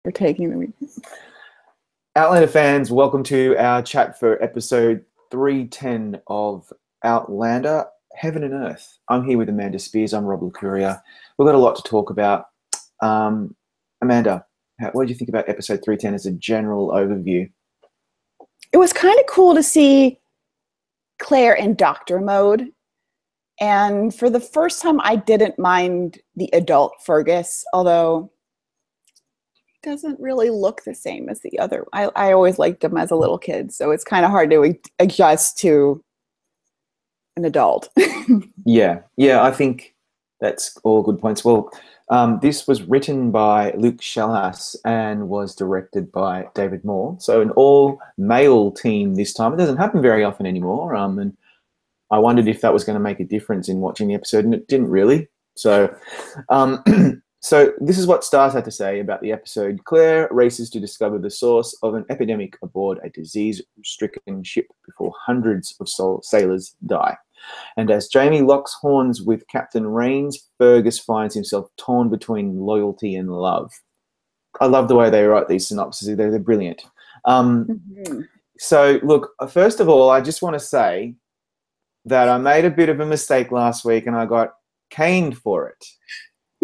We're taking the week. Outlander fans, welcome to our chat for episode 310 of Outlander, Heaven and Earth. I'm here with Amanda Spears. I'm Rob Licuria. We've got a lot to talk about. Amanda, what did you think about episode 310 as a general overview? It was kind of cool to see Claire in doctor mode. And for the first time, I didn't mind the adult Fergus, although he doesn't really look the same as the other. I always liked him as a little kid, so it's kind of hard to adjust to an adult. Yeah, I think that's all good points. Well, this was written by Luke Schelhaas and was directed by David Moore. So an all-male team this time. It doesn't happen very often anymore. And I wondered if that was going to make a difference in watching the episode, and it didn't really. So, so this is what Stars had to say about the episode. Claire races to discover the source of an epidemic aboard a disease-stricken ship before hundreds of sailors die. And as Jamie locks horns with Captain Rains, Fergus finds himself torn between loyalty and love. I love the way they write these synopses. They're brilliant. So, look, first of all, I just want to say that I made a bit of a mistake last week and I got caned for it.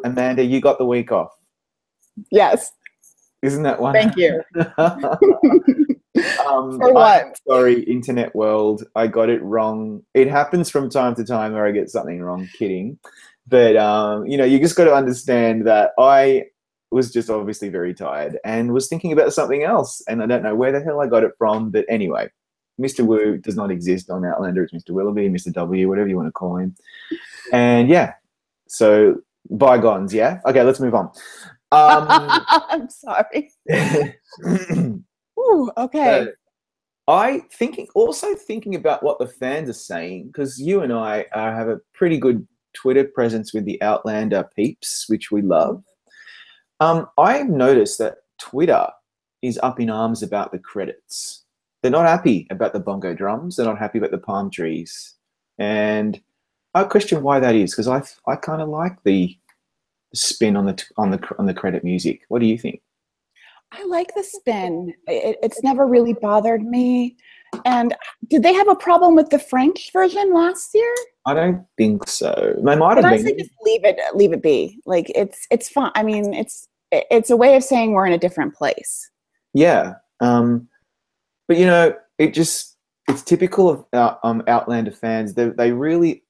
Amanda, you got the week off. Yes. Isn't that one? Thank you. For what? Sorry, internet world. I got it wrong. It happens from time to time where I get something wrong. Kidding. But, you just got to understand that I was just obviously very tired and was thinking about something else. And I don't know where the hell I got it from. But anyway, Mr. Wu does not exist on Outlander. It's Mr. Willoughby, Mr. W, whatever you want to call him. And, yeah, so bygones, yeah? Okay, let's move on. I'm sorry. Ooh, okay. Also thinking about what the fans are saying, because you and I have a pretty good Twitter presence with the Outlander peeps, which we love. I've noticed that Twitter is up in arms about the credits. They're not happy about the bongo drums. They're not happy about the palm trees. And I question why that is, because I kind of like the spin on the credit music. What do you think? I like the spin. It's never really bothered me. And did they have a problem with the French version last year? I don't think so. They might have Honestly, been. just leave it be. Like it's fun. I mean, it's a way of saying we're in a different place. Yeah. But it's typical of Outlander fans. They really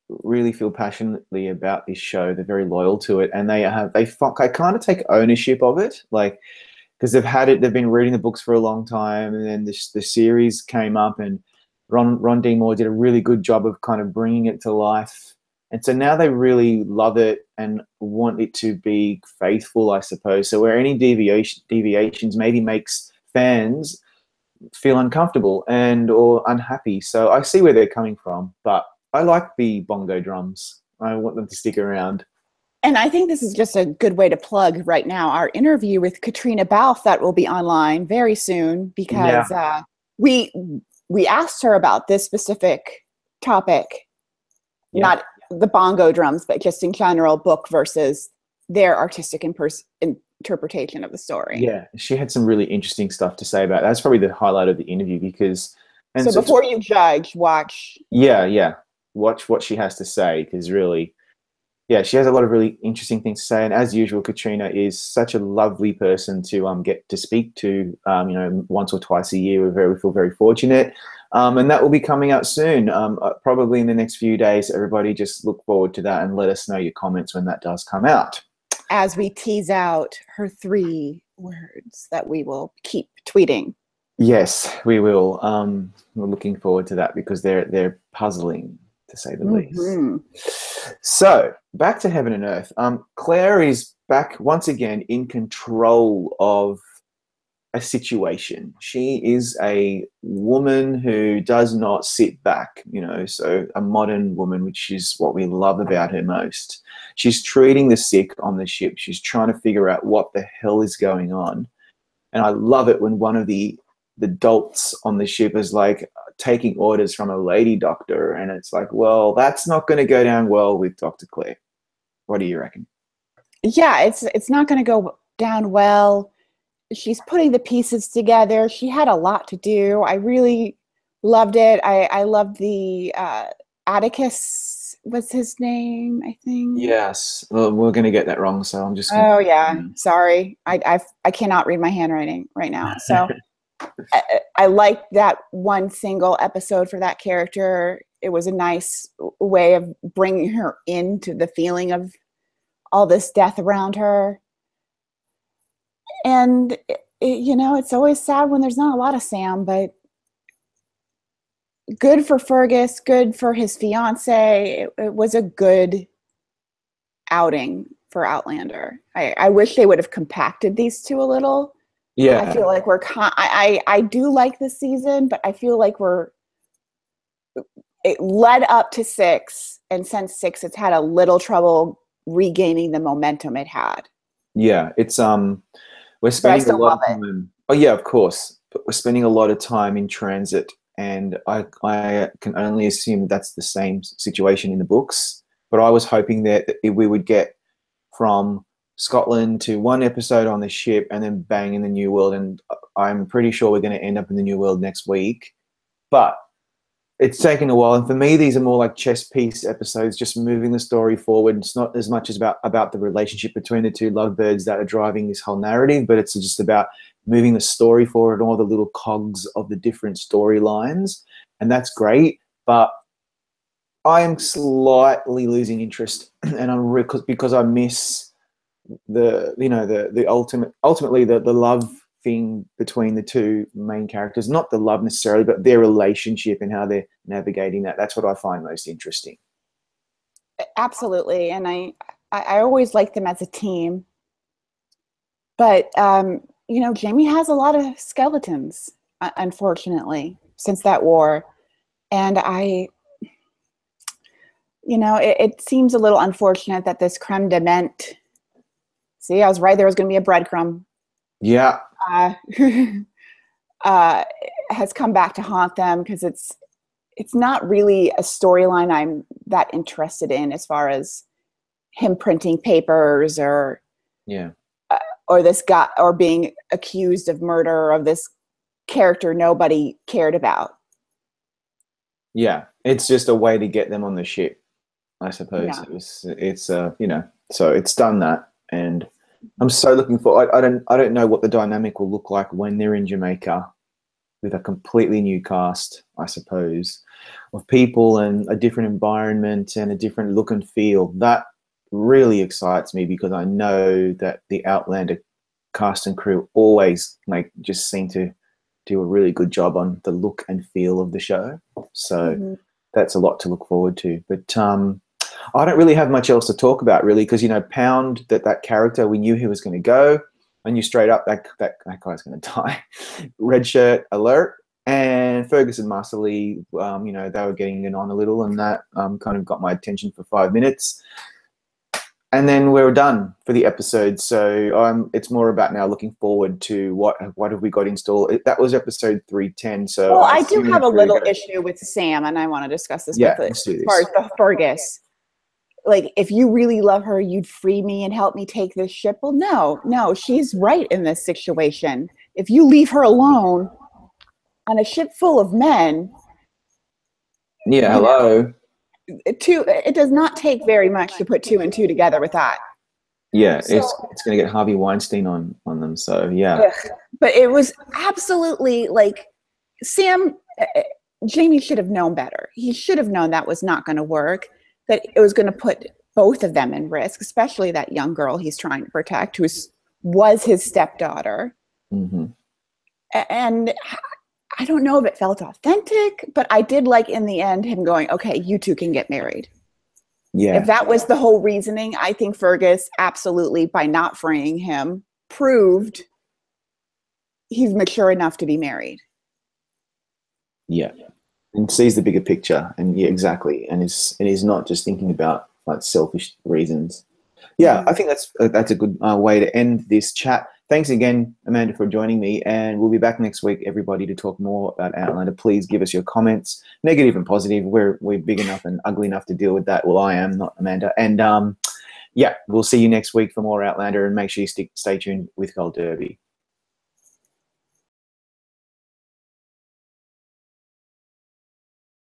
feel passionately about this show. They're very loyal to it, and they kind of take ownership of it, like, because they've been reading the books for a long time, and then the series came up, and Ron D. Moore did a really good job of kind of bringing it to life, and so now they really love it and want it to be faithful, I suppose. So where any deviations maybe makes fans feel uncomfortable or unhappy. So I see where they're coming from, but I like the bongo drums. I want them to stick around. And I think this is just a good way to plug right now our interview with Katrina Balfe that will be online very soon, because we asked her about this specific topic, not the bongo drums, but just in general, book versus their artistic interpretation of the story. Yeah, she had some really interesting stuff to say about it. That's probably the highlight of the interview, because... So before you judge, watch. Yeah. Watch what she has to say, because really... Yeah, she has a lot of really interesting things to say, and as usual, Katrina is such a lovely person to get to speak to. Once or twice a year. We feel very fortunate, and that will be coming out soon, probably in the next few days. Everybody, just look forward to that and let us know your comments when that does come out. As we tease out her 3 words that we will keep tweeting. Yes, we will. We're looking forward to that because they're puzzling, to say the least. So back to Heaven and Earth. Claire is back once again in control of a situation. She is a woman who does not sit back, so a modern woman, which is what we love about her most. She's treating the sick on the ship. She's trying to figure out what the hell is going on. And I love it when one of the dolts on the ship is like taking orders from a lady doctor, and it's like, well, that's not going to go down well with Dr. Claire. What do you reckon? Yeah, it's not going to go down well. she's putting the pieces together. She had a lot to do. I really loved it. I loved the Atticus was his name, I think. Yes. Well, we're going to get that wrong, so I'm just going Oh yeah, sorry. I cannot read my handwriting right now. So I liked that one single episode for that character. It was a nice way of bringing her into the feeling of all this death around her. And you know, it's always sad when there's not a lot of Sam, but good for Fergus, good for his fiance. It was a good outing for Outlander. I wish they would have compacted these two a little. Yeah. I feel like I do like this season, but I feel like it led up to 6, and since 6, it's had a little trouble regaining the momentum it had. Yeah, it's we're spending a lot of time. Oh yeah, of course. But we're spending a lot of time in transit, and I can only assume that's the same situation in the books. But I was hoping that we would get from Scotland to one episode on the ship and then bang in the New World, and I'm pretty sure we're going to end up in the New World next week. But it's taken a while, and for me, these are more like chess piece episodes, just moving the story forward. It's not as much as about the relationship between the two lovebirds that are driving this whole narrative, but it's just about moving the story forward and all the little cogs of the different storylines, and that's great. But I am slightly losing interest, and because I miss the ultimately the love thing between the two main characters, not the love necessarily, but their relationship and how they're navigating that. That's what I find most interesting. Absolutely. And I always like them as a team, but you know, Jamie has a lot of skeletons, unfortunately, since that war. And you know, it seems a little unfortunate that this creme de menthe, see, I was right, there was going to be a breadcrumb. Yeah. Has come back to haunt them, because it's not really a storyline I'm that interested in, as far as him printing papers or this guy, or being accused of murder of this character nobody cared about. Yeah, it's just a way to get them on the ship, I suppose. Yeah. It's you know, so it's done that, and I'm so looking for. I don't know what the dynamic will look like when they're in Jamaica with a completely new cast, I suppose, of people and a different environment and a different look and feel. That really excites me, because I know that the Outlander cast and crew always just seem to do a really good job on the look and feel of the show. So that's a lot to look forward to. But I don't really have much else to talk about, really, because, you know, Pound, that character, we knew he was going to go. I knew straight up that guy's going to die. Red shirt alert. And Fergus and Marsali, you know, they were getting it on a little, and that kind of got my attention for 5 minutes. And then we were done for the episode. So it's more about now looking forward to what have we got in store. That was episode 310. So well, I do have a little issue with Sam, and I want to discuss this with it. As far as the Fergus. Like, if you really love her, you'd free me and help me take this ship. Well, no, she's right in this situation. If you leave her alone on a ship full of men. Yeah, hello. It does not take very much to put 2 and 2 together with that. Yeah, so, it's going to get Harvey Weinstein on them. So, yeah. But it was absolutely like Jamie should have known better. He should have known that was not going to work. That it was going to put both of them in risk, especially that young girl he's trying to protect, who was his stepdaughter. Mm-hmm. And I don't know if it felt authentic, but I did like, in the end, him going, okay, you two can get married. Yeah. If that was the whole reasoning, I think Fergus absolutely, by not freeing him, proved he's mature enough to be married. Yeah. And sees the bigger picture, and exactly, and is not just thinking about like selfish reasons. Yeah, I think that's a good way to end this chat. Thanks again, Amanda, for joining me, and we'll be back next week, everybody, to talk more about Outlander. Please give us your comments, negative and positive. We're big enough and ugly enough to deal with that. Well, I am, not Amanda. And yeah, we'll see you next week for more Outlander, and make sure you stay tuned with Gold Derby.